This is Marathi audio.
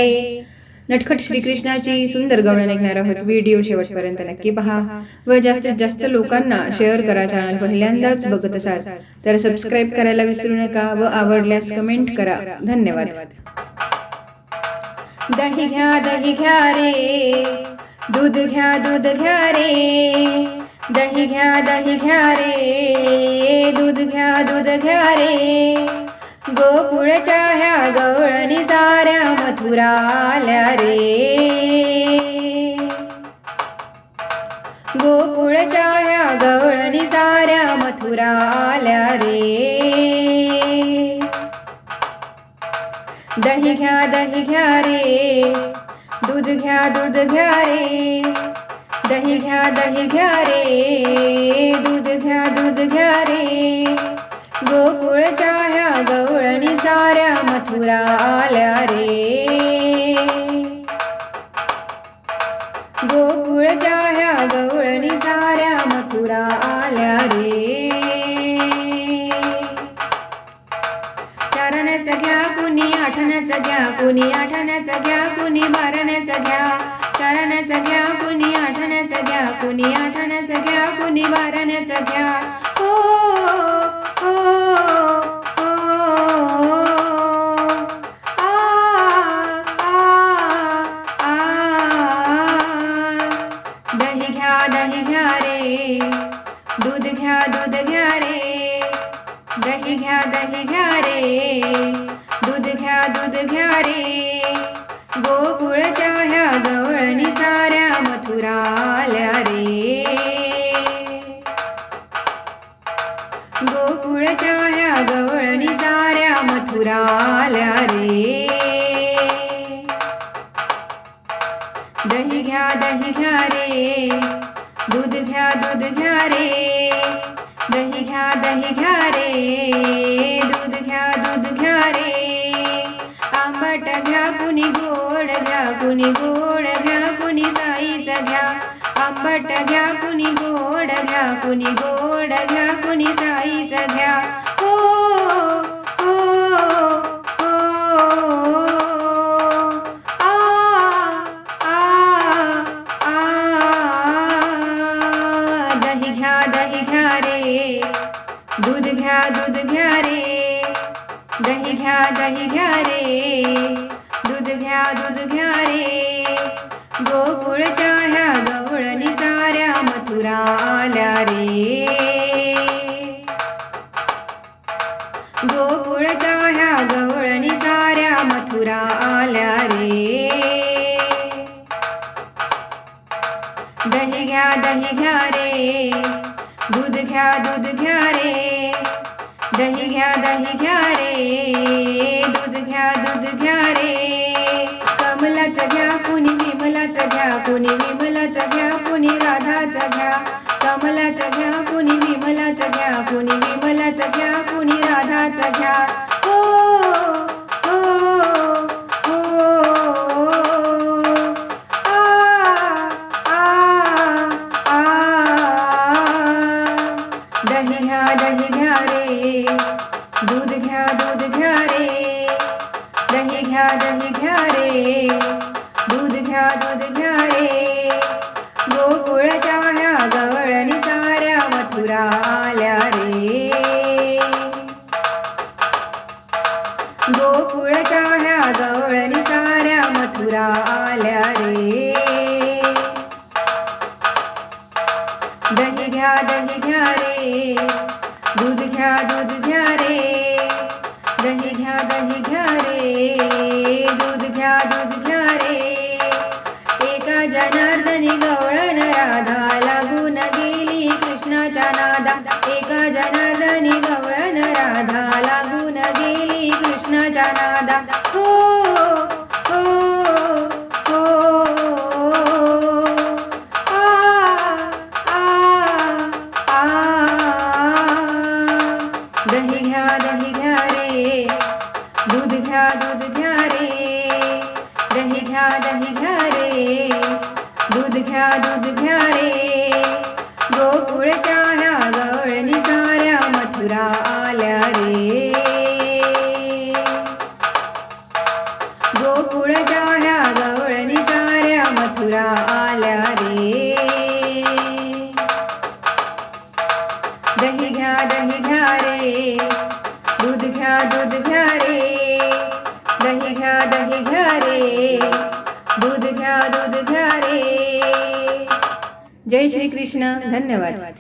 नटखट श्रीकृष्णाची सुंदर गवळण ऐकणार आहोत. व्हिडिओ शेवटपर्यंत नक्की पहा व जास्तीत जास्त लोकांना शेअर करा. चॅनल पहिल्यांदाच बघत असाल तर सबस्क्राईब करायला विसरू नका व आवडल्यास कमेंट करा. धन्यवाद. दही घ्या रे, दूध घ्या रे, दही घ्या रे, दूध घ्या रे. गोकुळच्या ह्या गवळणी साऱ्या मथुरा आल्या रे. गोकुळच्या ह्या गवळणी साऱ्या मथुरा आल्या रे. दही घ्या रे, दूध घ्या रे, दही घ्या रे, दूध घ्या रे. गोकुळच्या ह्या गवळणी साऱ्या मथुरा आल्या रे. गोकुळच्या ह्या गवळणी साऱ्या मथुरा आल्या रे. चारण्याचं घ्या कुणी, आठण्याचं घ्या कुणी, आठण्याचं घ्या कुणी, बारण्याचं घ्या. चारण्याचं घ्या कुणी, आठण्याचं घ्या कुणी, आठण्याचं घ्या कुणी, बारण्याचं घ्या. हो हो हो, आ आ आ. दही घ्या रे, दूध घ्या रे, दही घ्या रे, दूध घ्या रे. गोकुळच्या ह्या गवळणी साऱ्या मथुरा आल्या रे. गोकुळच्या ह्या गवळणी साऱ्या मथुरा आल्या रे. दही घ्या रे, दूध घ्या रे, दही घ्या रे, दूध घ्या रे. आंबट घ्या कुणी, गोड घ्या कुणी, गोड घ्या कुणी, साईचं घ्या. आंबट घ्या कुणी, गोड घ्या कुणी, गोड घ्या कुणी, साईचं घ्या. हो हो हो, आ आ आ. दही घ्या रे, दूध घ्या रे, दही घ्या रे, दूध घ्या रे. गोकुळच्या ह्या गवळणी साऱ्या मथुरा आल्या रे. गोकुळच्या ह्या गवळणी साऱ्या मथुरा आल्या रे. दही घ्या रे, दूध घ्या रे, दही घ्या रे, दूध घ्या रे. कमलाचं घ्या कुणी, विमलाचं घ्या कुणी, विमलाचं घ्या कुणी, राधाचं घ्या. कमलाचं घ्या कुणी, विमलाचं घ्या कुणी, विमलाचं घ्या कुणी, राधाचं घ्या. हो हो हो, आ आ आ. दही घ्या रे, दूध घ्या रे, दही घ्या रे, दूध घ्या रे. गोकुळच्या ह्या गवळणी साऱ्या मथुरा आल्या रे. गोकुळच्या ह्या गवळणी साऱ्या मथुरा आल्या रे. दही घ्या रे, दूध घ्या रे, दही घ्या रे, दूध घ्या रे. एका जनार्दनी गवळण राधा लागून गेली कृष्णाच्या नादा. एका जनार्दनी गवळण राधा लागून गेली कृष्णाच्या नादा. हो हो हो, आ आ आ. दही घ्या रे, दूध घ्या रे, दही घ्या रे, दूध घ्या रे. गोकुळच्या ह्या गवळणी साऱ्या मथुरा आल्या रे. गोकुळच्या दूध घ्या रे, दही घ्या रे, दूध घ्या रे. जय श्री कृष्ण. धन्यवाद.